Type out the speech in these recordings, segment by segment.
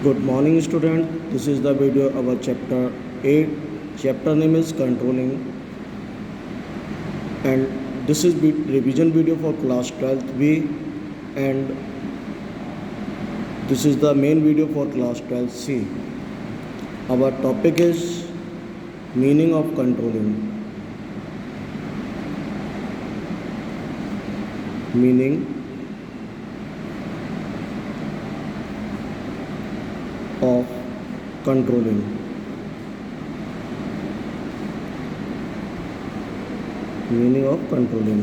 Good morning, student. This is the video about chapter 8. Chapter name is controlling, and this is revision video for class 12th B, and this is the main video for class 12th C. Our topic is meaning of controlling. Meaning of controlling. Meaning of controlling.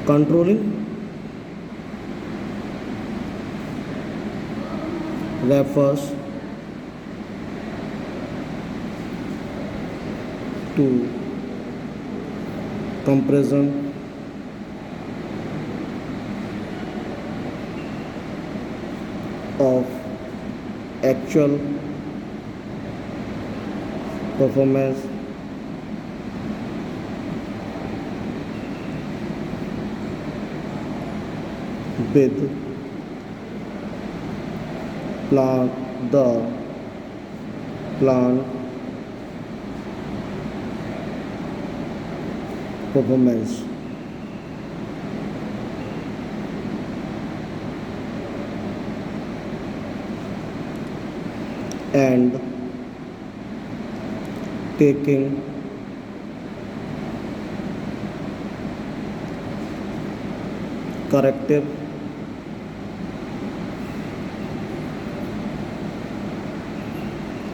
Controlling refers to comparison of actual performance with the planned performance. And taking corrective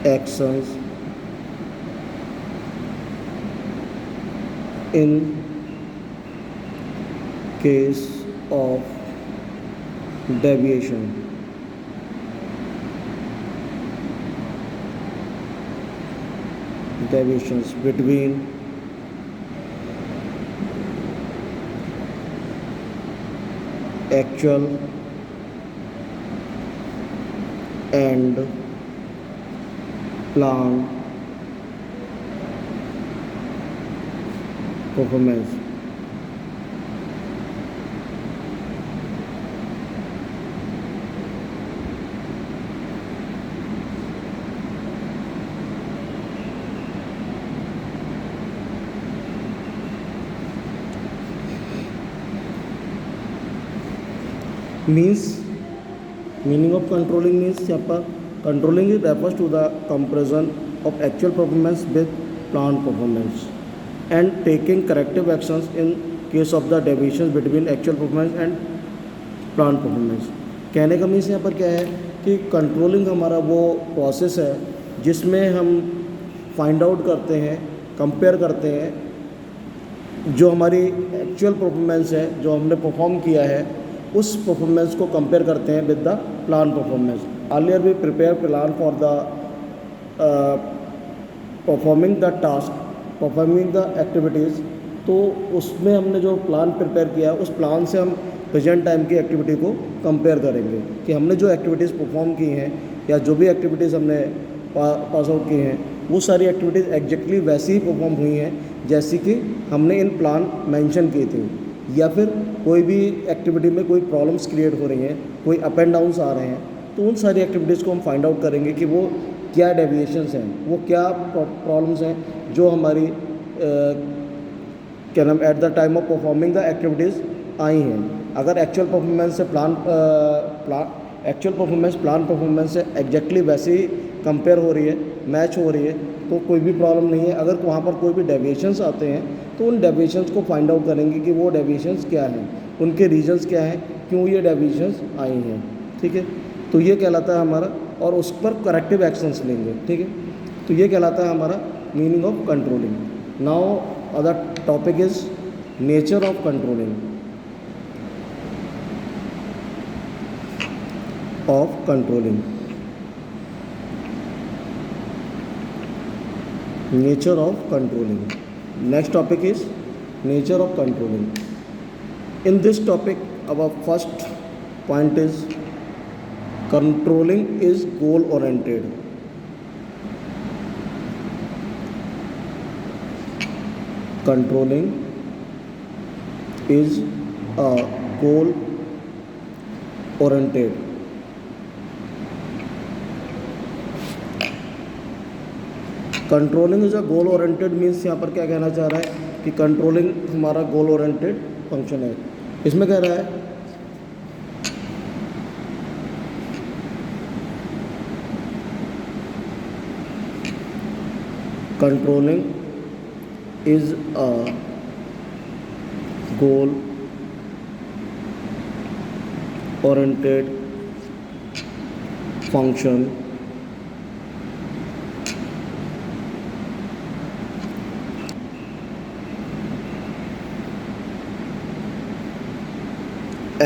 actions in case of deviations between actual and planned performance. Meaning of controlling means यहाँ पर controlling it refers to the comparison of actual performance with planned performance and taking corrective actions in case of the deviations between actual performance and planned performance. कहने का means यहाँ पर क्या है कि controlling हमारा वो प्रोसेस है जिसमें हम फाइंड आउट करते हैं, कंपेयर करते हैं जो हमारी एक्चुअल परफॉर्मेंस है, जो हमने परफॉर्म किया है, उस परफॉर्मेंस को कंपेयर करते हैं with the plan performance. Earlier we prepare plan for the performing the task, performing the activities. तो उसमें हमने जो प्लान प्रिपेयर किया उस प्लान से हम प्रेजेंट टाइम की एक्टिविटी को कंपेयर करेंगे कि हमने जो एक्टिविटीज़ परफॉर्म की हैं या जो भी एक्टिविटीज़ हमने पास आउट की हैं वो सारी एक्टिविटीज़ एग्जैक्टली वैसी ही परफॉर्म हुई हैं जैसी कि हमने इन प्लान मेंशन की थी, या फिर कोई भी एक्टिविटी में कोई प्रॉब्लम्स क्रिएट हो रही हैं, कोई अप एंड डाउन्स आ रहे हैं, तो उन सारी एक्टिविटीज़ को हम फाइंड आउट करेंगे कि वो क्या डेविएशंस हैं, वो क्या प्रॉब्लम्स हैं जो हमारी क्या नाम at the time of performing the activities आई हैं. अगर एक्चुअल परफॉर्मेंस से प्लान परफॉर्मेंस से एग्जैक्टली वैसे ही कंपेयर हो रही है, मैच हो रही है, तो कोई भी प्रॉब्लम नहीं है. अगर वहाँ पर कोई भी डेविएशंस आते हैं तो उन डेविएशंस को फाइंड आउट करेंगे कि वो डेविएशंस क्या हैं, उनके रीजंस क्या हैं, क्यों ये डेविएशंस आई हैं. ठीक है, तो ये कहलाता है हमारा, और उस पर करेक्टिव एक्शंस लेंगे. ठीक है, तो ये कहलाता है हमारा meaning of controlling. Now other topic is nature of controlling. Nature of controlling. Next topic is nature of controlling. In this topic, our first point is controlling is goal oriented. Controlling is a goal oriented. Controlling is a goal oriented means यहाँ पर क्या कहना चाह रहा है कि controlling हमारा गोल oriented function है। इसमें कह रहा है controlling is a goal oriented function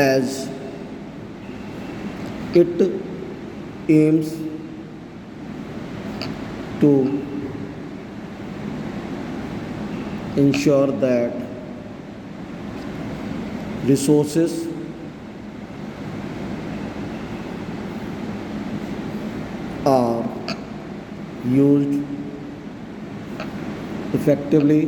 as it aims to ensure that resources are used effectively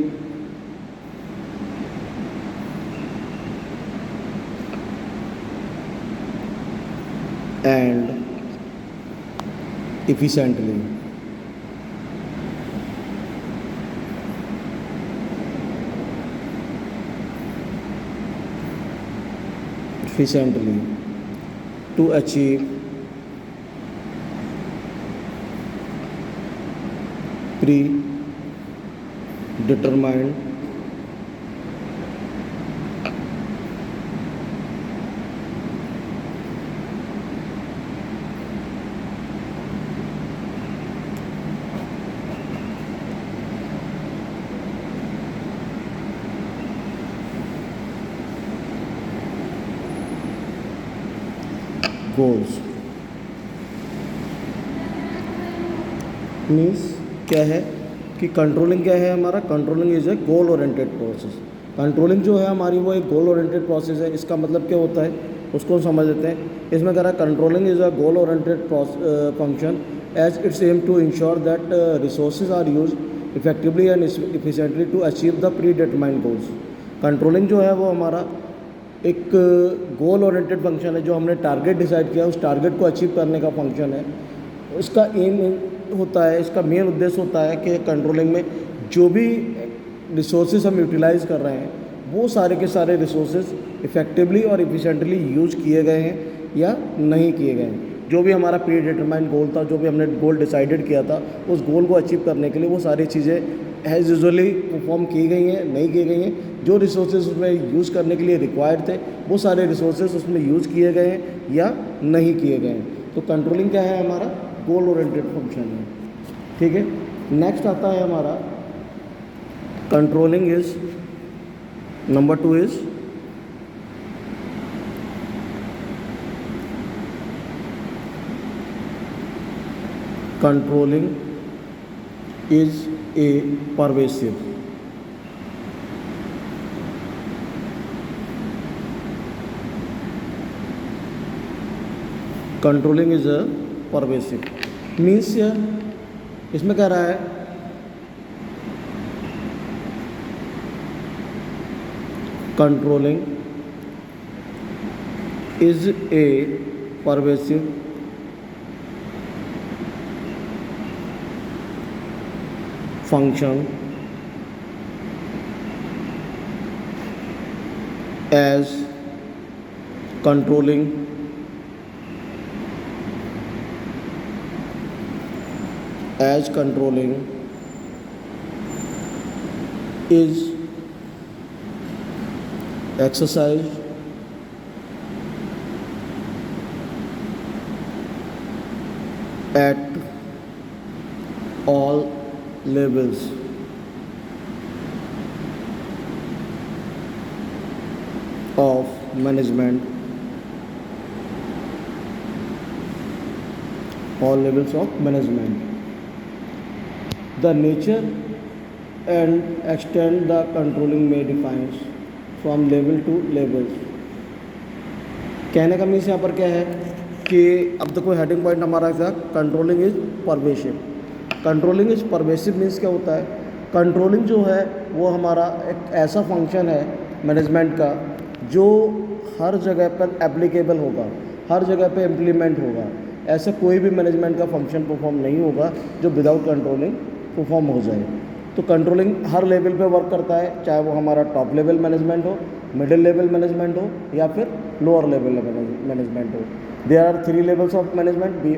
and efficiently. To achieve predetermined goals means क्या है कि कंट्रोलिंग क्या है हमारा, controlling is a goal oriented process. Controlling जो है हमारी वो एक गोल ओरिएंटेड प्रोसेस है। इसका मतलब क्या होता है उसको समझ लेते हैं। इसमें कह रहा है controlling is a goal oriented function as it's aim to ensure that resources are use effectively and efficiently to achieve the predetermined goals. Controlling जो है वो हमारा एक गोल ओरिएंटेड फंक्शन है, जो हमने टारगेट डिसाइड किया उस टारगेट को अचीव करने का फंक्शन है। इसका एम होता है, इसका मेन उद्देश्य होता है कि कंट्रोलिंग में जो भी रिसोर्सेज हम यूटिलाइज़ कर रहे हैं वो सारे के सारे रिसोर्सेज इफ़ेक्टिवली और एफिशिएंटली यूज किए गए हैं या नहीं किए गए हैं। जो भी हमारा प्री डिटरमाइंड गोल था, जो भी हमने गोल डिसाइडेड किया था, उस गोल को अचीव करने के लिए वो सारी चीज़ें एज यूजुअली परफॉर्म की गई हैं, नहीं की गई हैं। जो रिसोर्सेज उसमें यूज़ करने के लिए रिक्वायर्ड थे वो सारे रिसोर्सेज उसमें यूज़ किए गए हैं या नहीं किए गए हैं। तो कंट्रोलिंग क्या है हमारा, गोल ओरिएंटेड फंक्शन है। ठीक है, नेक्स्ट आता है हमारा controlling is number 2 is controlling is a pervasive. Controlling is a pervasive means इसमें कह रहा है controlling is a pervasive function as controlling is exercised at all levels of management, all levels of management. The nature and extent the controlling may defines from level to levels. कहने का means यहाँ पर क्या है कि अब देखो heading point हमारा था controlling is pervasive. Controlling is pervasive means क्या होता है, कंट्रोलिंग जो है वो हमारा एक ऐसा फंक्शन है मैनेजमेंट का जो हर जगह पर एप्लीकेबल होगा, हर जगह पे इम्प्लीमेंट होगा। ऐसा कोई भी मैनेजमेंट का फंक्शन परफॉर्म नहीं होगा जो विदाउट कंट्रोलिंग परफॉर्म हो जाए। तो कंट्रोलिंग हर लेवल पे वर्क करता है, चाहे वो हमारा टॉप लेवल मैनेजमेंट हो, मिडिल लेवल मैनेजमेंट हो या फिर लोअर लेवल मैनेजमेंट हो। There are 3 levels of management. We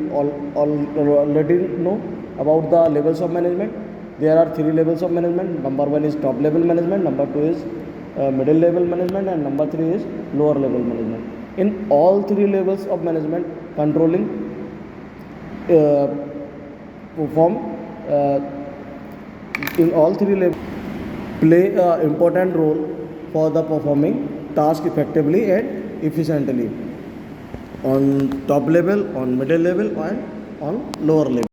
already know about the levels of management. There are 3 levels of management. Number 1 is top level management, number 2 is middle level management, and number 3 is lower level management. In all 3 levels of management, controlling uh, perform uh, in all 3 levels play an important role for the performing task effectively and efficiently on top level, on middle level, and on lower level.